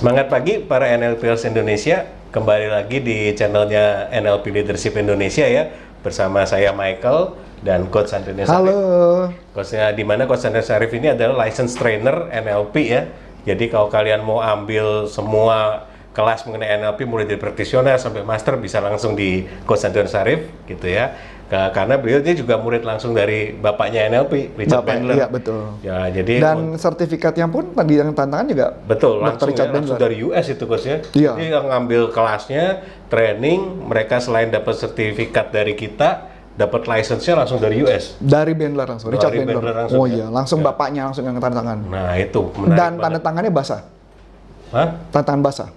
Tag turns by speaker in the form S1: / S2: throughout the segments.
S1: Semangat pagi para NLPers Indonesia, kembali lagi di channelnya NLP Leadership Indonesia ya, bersama saya Michael dan Coach Antonius Arif.
S2: Halo.
S1: Coachnya di mana Coach Antonius Arif ini adalah licensed trainer NLP ya. Jadi kalau kalian mau ambil semua kelas mengenai NLP mulai dari practitioner sampai master bisa langsung di Coach Antonius Arif gitu ya. Karena beliau ini juga murid langsung dari bapaknya NLP, Richard Bandler.
S2: Iya betul.
S1: Ya, jadi
S2: Dan sertifikatnya pun tadi yang tantangan juga
S1: betul,
S2: Dr.
S1: langsung,
S2: Richard
S1: ya, langsung
S2: Bandler.
S1: dari US itu coachnya.
S2: Iya.
S1: Jadi yang ngambil kelasnya, training, mereka selain dapat sertifikat dari kita, dapat license-nya langsung dari US.
S2: Dari Bandler langsung, Richard
S1: Dari
S2: Bandler.
S1: Bandler langsung,
S2: Oh
S1: ya.
S2: iya, langsung
S1: Ya.
S2: bapaknya langsung yang tanda tangan.
S1: Nah itu menarik
S2: Dan
S1: banget.
S2: tanda tangannya basah.
S1: Hah?
S2: Tanda tangan basah.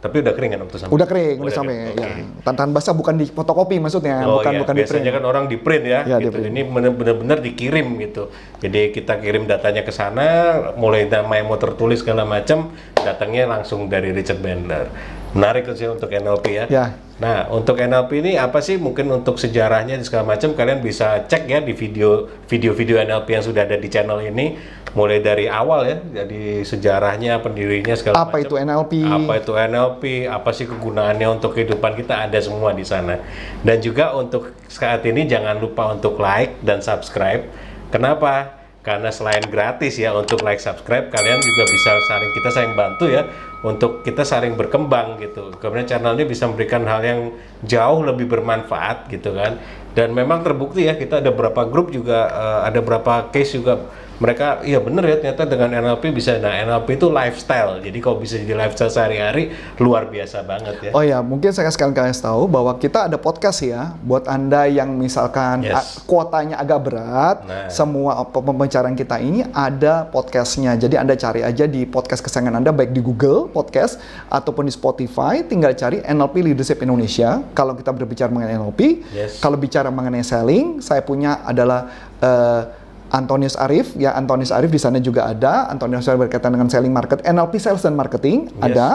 S1: Tapi udah kering kan waktu sampai?
S2: Udah kering, udah sampai.
S1: Oke.
S2: Ya. Tanda tangan basah bukan di fotokopi maksudnya,
S1: Oh
S2: bukan
S1: iya,
S2: bukan di print.
S1: biasanya kan orang di print ya,
S2: Ya, di
S1: gitu.
S2: print.
S1: Ini benar-benar dikirim gitu. Jadi kita kirim datanya ke sana, mulai nama yang mau tertulis segala macam, datangnya langsung dari Richard Bandler. Menarik tuh sih untuk NLP ya.
S2: Ya.
S1: Nah, untuk NLP ini apa sih? Mungkin untuk sejarahnya dan segala macam kalian bisa cek ya di video-video NLP yang sudah ada di channel ini, mulai dari awal ya, jadi sejarahnya, pendirinya segala
S2: Apa
S1: macam.
S2: itu NLP?
S1: Apa itu NLP? Apa sih kegunaannya untuk kehidupan kita? Ada semua di sana. Dan juga untuk saat ini jangan lupa untuk like dan subscribe. Kenapa? Karena selain gratis ya untuk like subscribe, kalian juga bisa kita saling bantu ya untuk kita saling berkembang gitu. Kemudian channel ini bisa memberikan hal yang jauh lebih bermanfaat gitu kan. Dan memang terbukti ya, kita ada beberapa grup juga, ada beberapa case juga mereka, iya bener ya ternyata dengan NLP bisa. Nah NLP itu lifestyle, jadi kalau bisa jadi lifestyle sehari-hari luar biasa banget ya.
S2: Oh ya, mungkin saya sekalian kasih tahu bahwa kita ada podcast ya, buat Anda yang misalkan
S1: Yes.
S2: kuotanya agak berat,
S1: Nah.
S2: semua pembicaraan kita ini ada podcastnya. Jadi Anda cari aja di podcast kesayangan Anda, baik di Google Podcast ataupun di Spotify, tinggal cari NLP Leadership Indonesia. Kalau kita berbicara mengenai NLP,
S1: Yes.
S2: kalau bicara mengenai selling, saya punya adalah Antonius Arif, ya Antonius Arif di sana juga ada. Antonius Arif berkaitan dengan selling market, NLP Sales dan Marketing
S1: Yes.
S2: ada.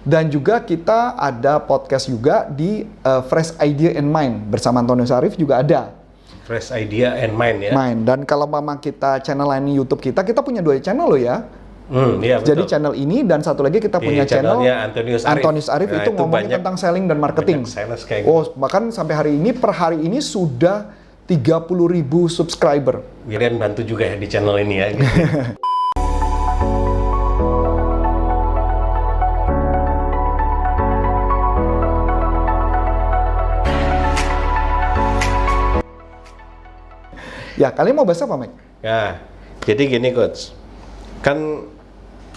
S2: Dan juga kita ada podcast juga di Fresh Idea and Mind bersama Antonius Arif juga ada.
S1: Fresh idea and mind ya.
S2: Mind. Dan kalau memang kita channel lain YouTube kita punya 2 channel loh ya.
S1: Iya betul.
S2: Jadi channel ini dan satu lagi kita
S1: Di
S2: punya channel
S1: channelnya Antonius Arif. Nah,
S2: itu ngomongin
S1: banyak-
S2: tentang selling dan marketing.
S1: banyak sales kayak gitu.
S2: Oh, bahkan sampai hari ini per hari ini sudah 30.000 subscriber.
S1: Kalian bantu juga ya di channel ini ya. Gitu.
S2: Ya, kalian mau bahas apa, Mike?
S1: Nah, jadi gini coach, kan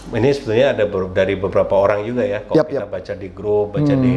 S1: ini sebetulnya ada dari beberapa orang juga ya. Kalau
S2: Yap,
S1: kita
S2: yap.
S1: baca di grup, baca di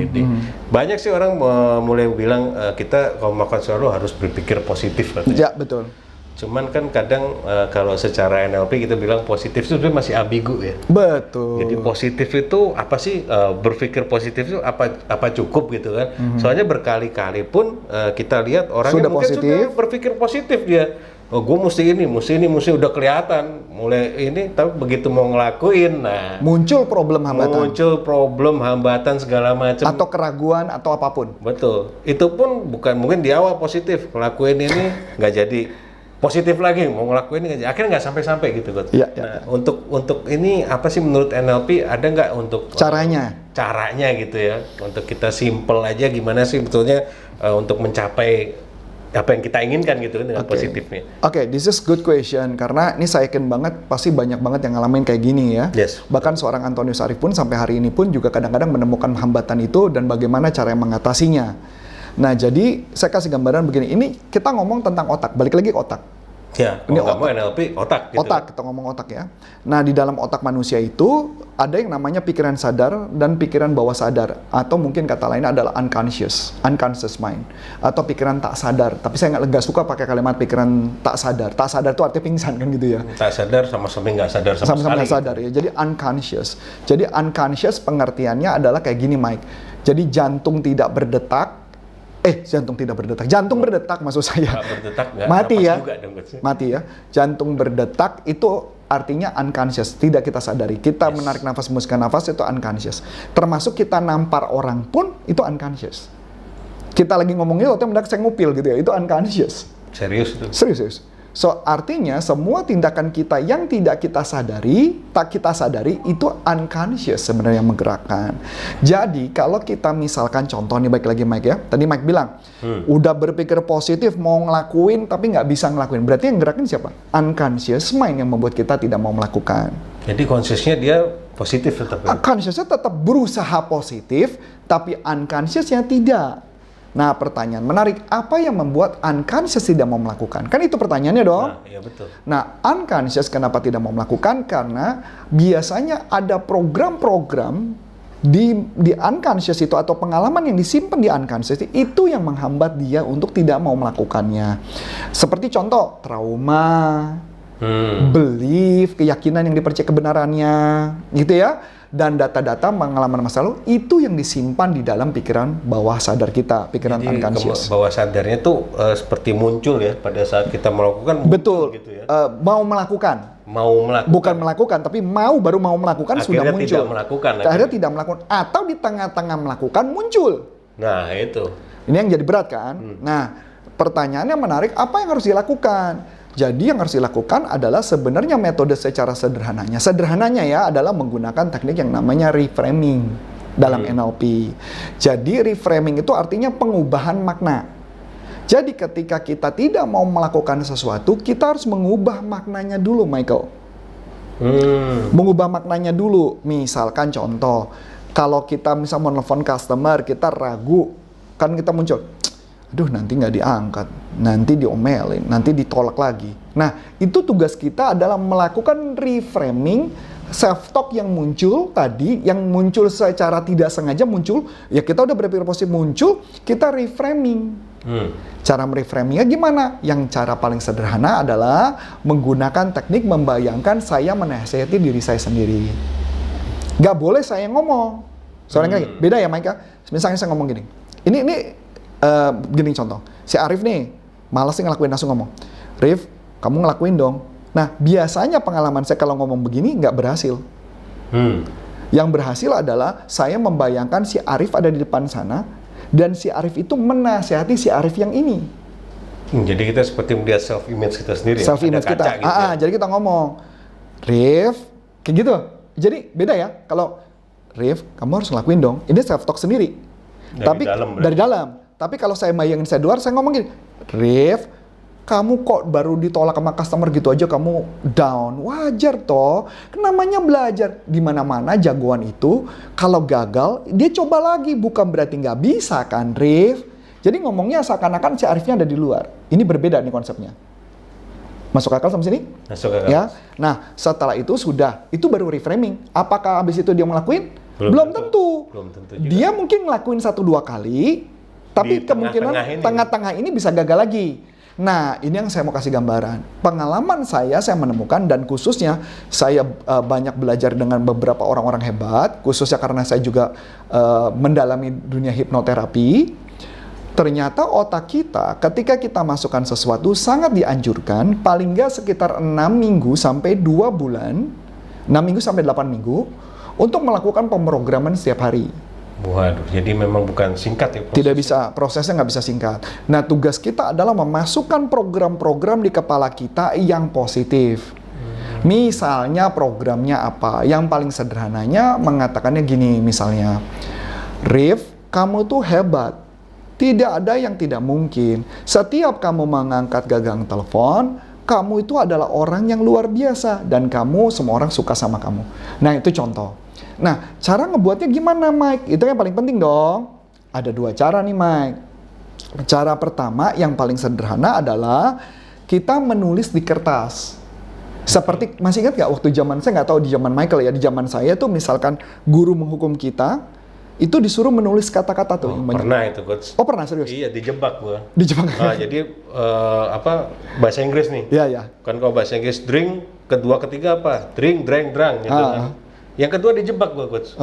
S1: banyak sih orang mulai bilang kita kalau makan selalu harus berpikir positif katanya.
S2: Ya, betul.
S1: Cuman kan kadang kalau secara NLP kita bilang positif itu sebenarnya masih ambigu ya.
S2: Betul.
S1: Jadi positif itu apa sih, berpikir positif itu apa cukup gitu kan? Soalnya berkali-kali pun kita lihat orang
S2: Sudah
S1: yang mungkin
S2: positif.
S1: sudah berpikir positif dia. Oh, gue mesti ini, mesti udah kelihatan mulai ini, tapi begitu mau ngelakuin, nah
S2: Muncul problem hambatan
S1: muncul problem, hambatan segala macam.
S2: atau keraguan atau apapun.
S1: Betul. Itu pun bukan mungkin di awal positif, ngelakuin ini nggak jadi. Positif lagi mau ngelakuin nggak jadi. Akhirnya nggak sampai-sampai gitu kan.
S2: Iya, iya.
S1: Nah, untuk ini apa sih menurut NLP ada nggak untuk caranya gitu ya, untuk kita simple aja gimana sih betulnya untuk mencapai apa yang kita inginkan gitu kan dengan
S2: Oke.
S1: positifnya.
S2: Oke, this is good question karena ini saya yakin banget pasti banyak banget yang ngalamin kayak gini ya.
S1: Yes.
S2: Bahkan seorang Antonius Arif pun sampai hari ini pun juga kadang-kadang menemukan hambatan itu dan bagaimana cara mengatasinya. Nah, jadi saya kasih gambaran begini. Ini kita ngomong tentang otak, balik lagi ke otak.
S1: Ya,
S2: Ini
S1: kalau nggak mau NLP otak gitu.
S2: Otak, kita ngomong otak ya. Nah, di dalam otak manusia itu ada yang namanya pikiran sadar dan pikiran bawah sadar. Atau mungkin kata lainnya adalah unconscious mind. Atau pikiran tak sadar. Tapi saya nggak suka pakai kalimat pikiran tak sadar. Tak sadar itu artinya pingsan kan gitu ya.
S1: Tak sadar sama-sama nggak sadar sama
S2: Sama-sama
S1: sekali.
S2: nggak sadar ya. Jadi unconscious. Jadi unconscious pengertiannya adalah kayak gini, Mike. Jadi jantung tidak berdetak. Jantung berdetak maksud saya.
S1: Nggak berdetak, nggak
S2: Mati
S1: napas
S2: ya.
S1: juga dong, Coach.
S2: Mati ya. Jantung berdetak itu artinya unconscious, tidak kita sadari. Kita
S1: Yes.
S2: menarik nafas, hembuskan nafas itu unconscious. Termasuk kita nampar orang pun itu unconscious. Kita lagi ngomongnya waktu mendadak saya ngupil gitu ya, itu unconscious.
S1: Serius itu.
S2: Serius. So, artinya semua tindakan kita yang tidak kita sadari, tak kita sadari, itu unconscious sebenarnya yang menggerakkan. Jadi, kalau kita misalkan contoh nih, baik lagi Mike ya. Tadi Mike bilang, udah berpikir positif, mau ngelakuin, tapi nggak bisa ngelakuin. Berarti yang gerakin siapa? Unconscious mind yang membuat kita tidak mau melakukan.
S1: Jadi consciousnya dia positif tetap ya?
S2: Consciousnya tetap berusaha positif, tapi unconsciousnya tidak. Nah, pertanyaan menarik, apa yang membuat unconscious tidak mau melakukan? Kan itu pertanyaannya dong.
S1: Nah, iya betul.
S2: Nah, unconscious kenapa tidak mau melakukan? Karena biasanya ada program-program di unconscious itu atau pengalaman yang disimpan di unconscious itu yang menghambat dia untuk tidak mau melakukannya. Seperti contoh, trauma, belief, keyakinan yang dipercaya kebenarannya, gitu ya. Dan data-data pengalaman masa lalu itu yang disimpan di dalam pikiran bawah sadar kita, pikiran
S1: Jadi
S2: unconscious.
S1: bawah sadarnya tuh seperti muncul ya pada saat kita melakukan.
S2: Betul.
S1: Gitu ya.
S2: Mau melakukan.
S1: Mau melakukan.
S2: Bukan melakukan, tapi baru mau melakukan
S1: Akhirnya
S2: sudah muncul.
S1: tidak melakukan.
S2: Akhirnya tidak melakukan. Atau di tengah-tengah melakukan muncul.
S1: Nah itu.
S2: Ini yang jadi berat kan? Nah, pertanyaannya menarik, apa yang harus dilakukan? Jadi yang harus dilakukan adalah sebenarnya metode secara sederhananya. Sederhananya ya adalah menggunakan teknik yang namanya reframing dalam NLP. Jadi reframing itu artinya pengubahan makna. Jadi ketika kita tidak mau melakukan sesuatu, kita harus mengubah maknanya dulu, Michael. Mengubah maknanya dulu. Misalkan contoh, kalau kita misal menelpon customer, kita ragu, kan kita muncul, aduh nanti nggak diangkat, nanti diomelin, nanti ditolak lagi. Nah, itu tugas kita adalah melakukan reframing self-talk yang muncul tadi, yang muncul secara tidak sengaja muncul, ya kita udah berpikir positif muncul, kita reframing. Cara mereframingnya gimana? Yang cara paling sederhana adalah menggunakan teknik membayangkan saya menasihati diri saya sendiri. Nggak boleh saya ngomong. Soalnya beda ya Mike. Misalnya saya ngomong gini, ini gini contoh, si Arif nih, malas sih ngelakuin, langsung ngomong, Rif, kamu ngelakuin dong. Nah, biasanya pengalaman saya kalau ngomong begini nggak berhasil. Yang berhasil adalah saya membayangkan si Arif ada di depan sana, dan si Arif itu menasihati si Arif yang ini.
S1: Jadi kita seperti melihat self-image kita sendiri.
S2: Self-image kita.
S1: Gitu ya?
S2: Jadi kita ngomong, Rif, kayak gitu. Jadi beda ya, kalau Rif, kamu harus ngelakuin dong. Ini self-talk sendiri. Dari dalam. Tapi kalau saya bayangin saya luar, saya ngomong gini, Rif, kamu kok baru ditolak sama customer gitu aja kamu down. Wajar toh, namanya belajar. Di mana-mana jagoan itu, kalau gagal, dia coba lagi. Bukan berarti nggak bisa kan, Rif? Jadi ngomongnya seakan-akan si Arifnya ada di luar. Ini berbeda nih konsepnya. Masuk akal sampai sini?
S1: Masuk akal.
S2: Ya. Nah, setelah itu sudah, itu baru reframing. Apakah habis itu dia ngelakuin? Belum tentu.
S1: Belum tentu juga.
S2: Dia mungkin ngelakuin 1-2 kali, tapi
S1: Di
S2: kemungkinan tengah-tengah ini bisa gagal lagi. Nah, ini yang saya mau kasih gambaran. Pengalaman saya menemukan, dan khususnya saya banyak belajar dengan beberapa orang-orang hebat, khususnya karena saya juga mendalami dunia hipnoterapi. Ternyata otak kita ketika kita masukkan sesuatu sangat dianjurkan paling nggak sekitar 6 minggu sampai 2 bulan, 6 minggu sampai 8 minggu untuk melakukan pemrograman setiap hari.
S1: Waduh, jadi memang bukan singkat ya prosesnya.
S2: Tidak bisa, prosesnya nggak bisa singkat. Nah, tugas kita adalah memasukkan program-program di kepala kita yang positif. Misalnya programnya apa? Yang paling sederhananya mengatakannya gini misalnya, Rif, kamu tuh hebat. Tidak ada yang tidak mungkin. Setiap kamu mengangkat gagang telepon, kamu itu adalah orang yang luar biasa. Dan kamu, semua orang suka sama kamu. Nah, itu contoh. Nah, cara ngebuatnya gimana, Mike? Itu yang paling penting dong. Ada 2 cara nih, Mike. Cara pertama yang paling sederhana adalah kita menulis di kertas. Seperti, masih ingat gak waktu zaman, saya nggak tahu di zaman Michael ya, di zaman saya tuh misalkan guru menghukum kita, itu disuruh menulis kata-kata tuh.
S1: Pernah itu, Coach.
S2: Oh, pernah, serius?
S1: Iya, dijebak gua.
S2: Dijebak?
S1: Nah, jadi bahasa Inggris nih.
S2: Iya, iya.
S1: Kan kalau bahasa Inggris drink, kedua ketiga apa? Drink, drang, drang gitu kan. Yang kedua dijebak gua, Coach.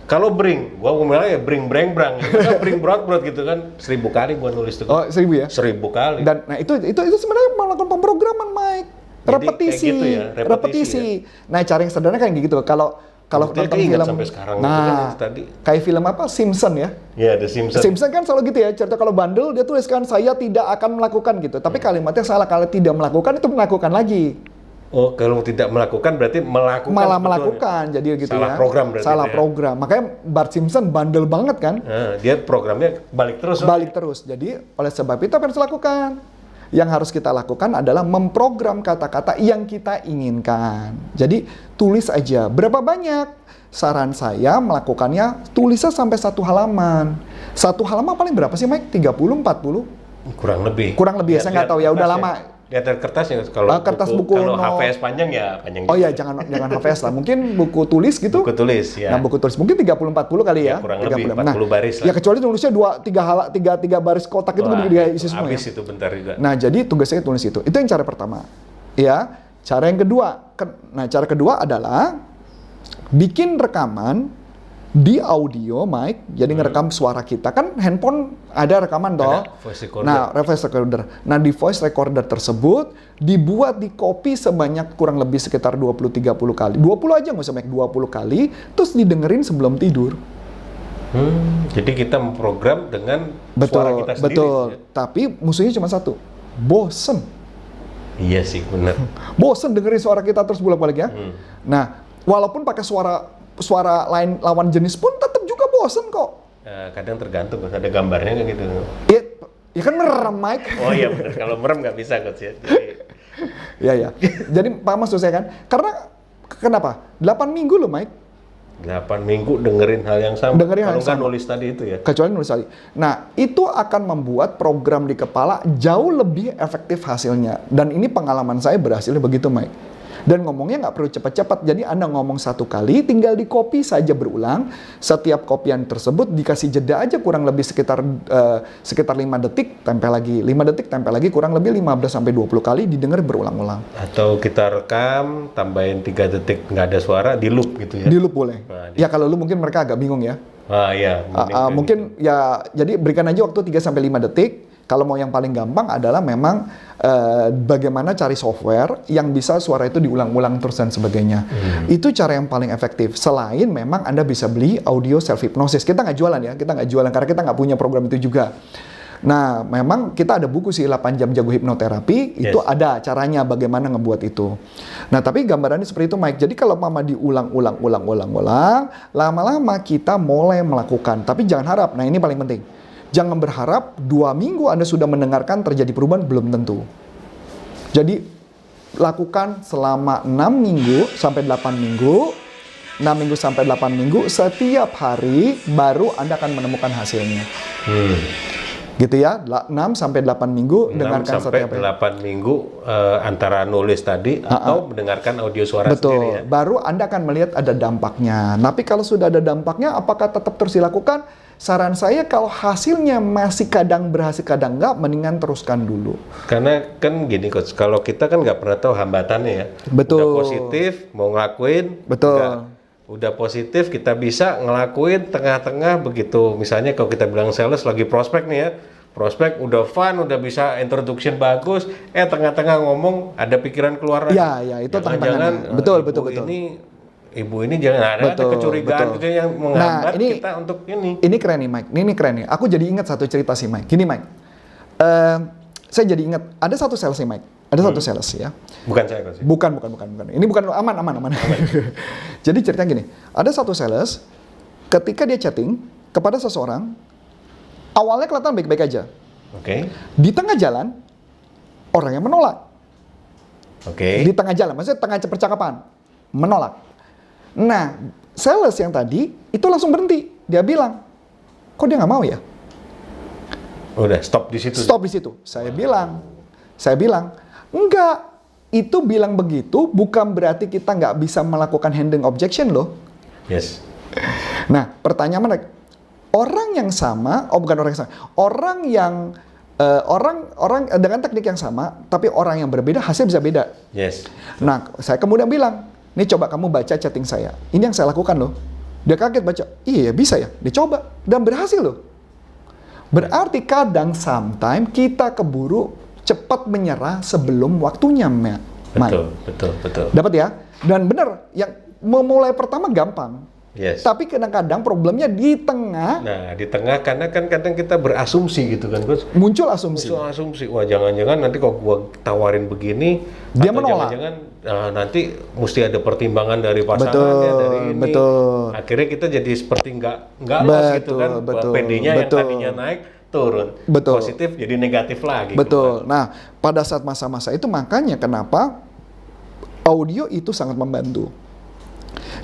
S1: Kalau bring, gua ngomongnya ya bring, brang, brang. Gitu kan, bring, brot, gitu kan. 1000 kali gua nulis tuh.
S2: Oh, 1000 ya?
S1: 1000 kali.
S2: Dan nah itu sebenarnya melakukan pemrograman, Mike.
S1: Jadi
S2: Repetisi,
S1: kayak gitu ya, repetisi
S2: Nah, cara yang sederhana kayak gitu. Kalau Kalau
S1: Dia
S2: nonton
S1: keinget
S2: film,
S1: sampai sekarang itu kan
S2: nah,
S1: yang tadi.
S2: kayak film apa? Simpson ya.
S1: Ya, The Simpsons.
S2: Simpson kan selalu gitu ya, cerita kalau bandel dia tuliskan saya tidak akan melakukan gitu. Tapi kalimatnya salah, kalau tidak melakukan itu melakukan lagi.
S1: Oh, kalau tidak melakukan berarti melakukan.
S2: Malah
S1: sebetulnya.
S2: melakukan, jadi gitu
S1: Salah
S2: ya.
S1: program berarti
S2: Salah
S1: itu ya.
S2: program. Makanya Bart Simpson bandel banget kan?
S1: Nah, dia programnya balik terus.
S2: Balik terus. Jadi oleh sebab itu apa yang harus dilakukan? Yang harus kita lakukan adalah memprogram kata-kata yang kita inginkan. Jadi tulis aja. Berapa banyak? Saran saya melakukannya tulisnya sampai 1 halaman. 1 halaman paling berapa sih Mike? 30, 40?
S1: Kurang lebih.
S2: Kurang lebih ya, saya nggak tahu ya, udah lama.
S1: Lihat dari kertasnya, kalau
S2: Kertas buku
S1: kalau
S2: no-
S1: HVS panjang ya panjang.
S2: Oh
S1: juga.
S2: ya, jangan HVS lah. Mungkin buku tulis gitu.
S1: Buku tulis ya.
S2: Nah, buku tulis mungkin 30-40 kali ya.
S1: Ya, kurang lebih
S2: 30.
S1: 40 baris lah.
S2: Ya kecuali tulisnya 3 baris kotak itu
S1: Wah,
S2: udah diisi semua
S1: habis
S2: ya.
S1: itu bentar juga.
S2: Nah, jadi tugasnya tulis itu. Itu yang cara pertama. Ya. Cara yang kedua. Nah, cara kedua adalah bikin rekaman di audio mic, jadi ngerekam suara kita. Kan handphone ada rekaman toh.
S1: Ada voice recorder.
S2: Nah, voice recorder. Nah, di voice recorder tersebut dibuat di copy sebanyak kurang lebih sekitar 20-30 kali. 20 aja nggak usah banyak, 20 kali, terus didengerin sebelum tidur.
S1: Jadi kita memprogram dengan
S2: Betul,
S1: suara kita sendiri.
S2: betul.
S1: Ya?
S2: Tapi musuhnya cuma satu. Bosen.
S1: Iya sih, benar.
S2: Bosen dengerin suara kita terus bolak-balik ya. Nah, walaupun pakai suara lain lawan jenis pun tetap juga bosen kok.
S1: Kadang tergantung, ada gambarnya kayak gitu.
S2: Ya kan merem, Mike.
S1: Oh iya benar, kalau merem nggak bisa coach ya. Jadi,
S2: Ya. Jadi paham maksud saya kan? Karena kenapa? 8 minggu loh, Mike.
S1: 8 minggu dengerin hal yang sama.
S2: Dengerin hal
S1: Kalau
S2: yang
S1: nggak
S2: sama.
S1: nulis tadi itu ya.
S2: Kecuali nulis tadi. Nah, itu akan membuat program di kepala jauh lebih efektif hasilnya. Dan ini pengalaman saya berhasilnya begitu, Mike. Dan ngomongnya nggak perlu cepat-cepat. Jadi Anda ngomong 1 kali, tinggal di copy saja berulang. Setiap kopian tersebut dikasih jeda aja kurang lebih sekitar 5 detik, tempel lagi. 5 detik, tempel lagi. Kurang lebih 15-20 kali didengar berulang-ulang.
S1: Atau kita rekam, tambahin 3 detik nggak ada suara, di loop gitu ya.
S2: Di loop boleh.
S1: Nah,
S2: Ya kalau lu mungkin mereka agak bingung ya.
S1: Iya.
S2: Mungkin ya, jadi berikan aja waktu 3-5 detik. Kalau mau yang paling gampang adalah memang bagaimana cari software yang bisa suara itu diulang-ulang terus dan sebagainya. Itu cara yang paling efektif. Selain memang Anda bisa beli audio self-hypnosis. Kita nggak jualan ya, kita nggak jualan karena kita nggak punya program itu juga. Nah, memang kita ada buku sih 8 jam jago hipnoterapi, itu ada caranya bagaimana ngebuat itu. Nah, tapi gambarannya seperti itu, Mike. Jadi kalau mama diulang-ulang, lama-lama kita mulai melakukan. Tapi jangan harap, nah ini paling penting. Jangan berharap 2 minggu Anda sudah mendengarkan terjadi perubahan, belum tentu. Jadi, lakukan selama 6 minggu sampai 8 minggu. 6 minggu sampai 8 minggu, setiap hari baru Anda akan menemukan hasilnya. Gitu ya, 6 sampai 8 minggu
S1: 6
S2: dengarkan
S1: sampai
S2: setiap hari.
S1: 8 minggu antara nulis tadi atau mendengarkan audio suara sendiri ya.
S2: Betul, baru Anda akan melihat ada dampaknya. Tapi kalau sudah ada dampaknya, apakah tetap terus dilakukan? Saran saya kalau hasilnya masih kadang berhasil, kadang nggak, mendingan teruskan dulu.
S1: Karena kan gini coach, kalau kita kan nggak pernah tahu hambatannya ya.
S2: Betul.
S1: Udah positif, mau ngelakuin.
S2: Betul.
S1: Udah positif, kita bisa ngelakuin tengah-tengah begitu. Misalnya kalau kita bilang sales lagi prospek nih ya. Prospek udah fun, udah bisa introduction bagus. Tengah-tengah ngomong ada pikiran keluar.
S2: Ya, itu tantangannya. Betul.
S1: Ibu ini jangan ada kecurigaan gitu yang menghambat kita untuk ini.
S2: Ini keren nih, Mike. Ini keren nih. Aku jadi ingat satu cerita sih, Mike. Gini, Mike. Saya jadi ingat ada satu sales nih, Mike. Ada satu sales ya.
S1: Bukan saya coach.
S2: Bukan. Ini bukan aman. Jadi ceritanya gini. Ada satu sales ketika dia chatting kepada seseorang, awalnya kelihatan baik-baik aja.
S1: Oke.
S2: Di tengah jalan orang yang menolak.
S1: Oke.
S2: Di tengah jalan, maksudnya tengah percakapan menolak. Nah, sales yang tadi itu langsung berhenti. Dia bilang, kok dia nggak mau ya?
S1: Udah stop di situ.
S2: Stop di situ. Saya bilang, enggak. Itu bilang begitu bukan berarti kita nggak bisa melakukan handling objection loh.
S1: Yes.
S2: Nah, pertanyaan menarik. Orang yang sama, orang dengan teknik yang sama, tapi orang yang berbeda hasil bisa beda.
S1: Yes.
S2: Nah, saya kemudian bilang, nih coba kamu baca chatting saya. Ini yang saya lakukan loh. Dia kaget baca, iya bisa ya, dicoba dan berhasil loh. Berarti kadang sometimes kita keburu cepat menyerah sebelum waktunya, Mike.
S1: Betul.
S2: Dapat ya? Dan benar, yang memulai pertama gampang.
S1: Yes.
S2: Tapi kadang-kadang problemnya di tengah
S1: Nah, di tengah karena kan kadang kita berasumsi gitu kan, Coach.
S2: muncul asumsi.
S1: Muncul asumsi, wah jangan-jangan nanti kalau gua tawarin begini,
S2: Dia
S1: atau
S2: menolak.
S1: jangan-jangan nanti mesti ada pertimbangan dari pasangannya,
S2: Betul,
S1: dari ini.
S2: betul.
S1: Akhirnya kita jadi seperti nggak los gitu kan,
S2: Betul,
S1: PD-nya yang
S2: betul.
S1: tadinya naik turun,
S2: Betul.
S1: positif jadi negatif lagi.
S2: Betul. Nah, pada saat masa-masa itu makanya kenapa audio itu sangat membantu.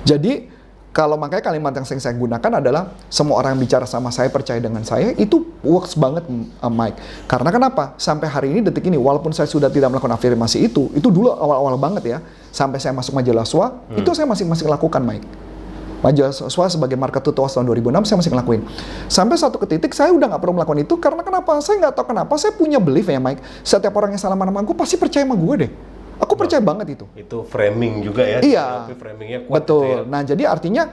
S2: Jadi kalau makanya kalimat yang sering saya gunakan adalah semua orang yang bicara sama saya percaya dengan saya, itu works banget, Mike. Karena kenapa? Sampai hari ini, detik ini, walaupun saya sudah tidak melakukan afirmasi itu dulu awal-awal banget ya, sampai saya masuk majalah SWA, itu saya masih lakukan, Mike. Majalah SWA sebagai market to tahun 2006 saya masih ngelakuin. Sampai satu titik saya udah nggak perlu melakukan itu karena kenapa? Saya nggak tahu kenapa, saya punya belief ya, Mike. Setiap orang yang salaman sama gue pasti percaya sama gue deh. Aku percaya banget itu.
S1: Itu framing juga ya.
S2: Iya.
S1: Tapi framingnya kuat.
S2: Betul.
S1: Gitu ya.
S2: Nah, jadi artinya,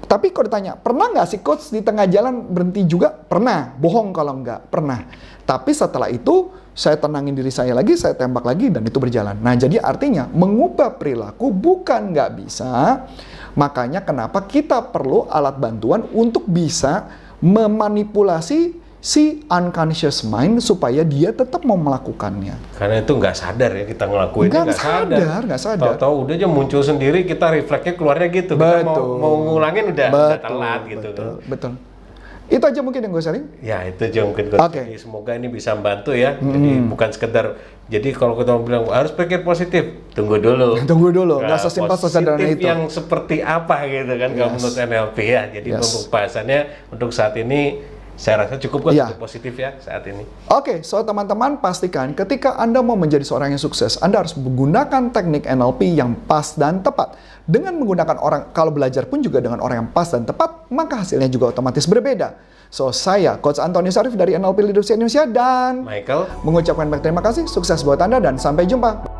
S2: tapi kalau ditanya, pernah nggak sih coach di tengah jalan berhenti juga? Pernah. Bohong kalau nggak. Pernah. Tapi setelah itu, saya tenangin diri saya lagi, saya tembak lagi, dan itu berjalan. Nah, jadi artinya, mengubah perilaku bukan nggak bisa. Makanya kenapa kita perlu alat bantuan untuk bisa memanipulasi si unconscious mind supaya dia tetap mau melakukannya.
S1: Karena itu nggak sadar ya kita ngelakuinnya,
S2: Nggak sadar.
S1: Tahu-tahu udah aja muncul sendiri, kita refleksnya keluarnya gitu. Kita mau ngulangin udah telat gitu.
S2: Betul. Itu aja mungkin yang gue sharing.
S1: Ya itu aja mungkin.
S2: Oke.
S1: Jadi semoga ini bisa membantu ya. Jadi bukan sekedar. Jadi kalau kita bilang harus pikir positif, tunggu dulu.
S2: Tunggu dulu, nggak sesimpel sesederhana
S1: positif
S2: itu.
S1: yang seperti apa gitu kan kalau menurut NLP ya. Jadi untuk bahasannya untuk saat ini saya rasa cukup kan untuk positif ya saat ini.
S2: Oke, so teman-teman pastikan ketika Anda mau menjadi seorang yang sukses, Anda harus menggunakan teknik NLP yang pas dan tepat. Dengan menggunakan kalau belajar pun juga dengan orang yang pas dan tepat, maka hasilnya juga otomatis berbeda. So, saya Coach Antonius Arif dari NLP Leadership Indonesia dan
S1: Michael
S2: mengucapkan banyak terima kasih, sukses buat Anda dan sampai jumpa.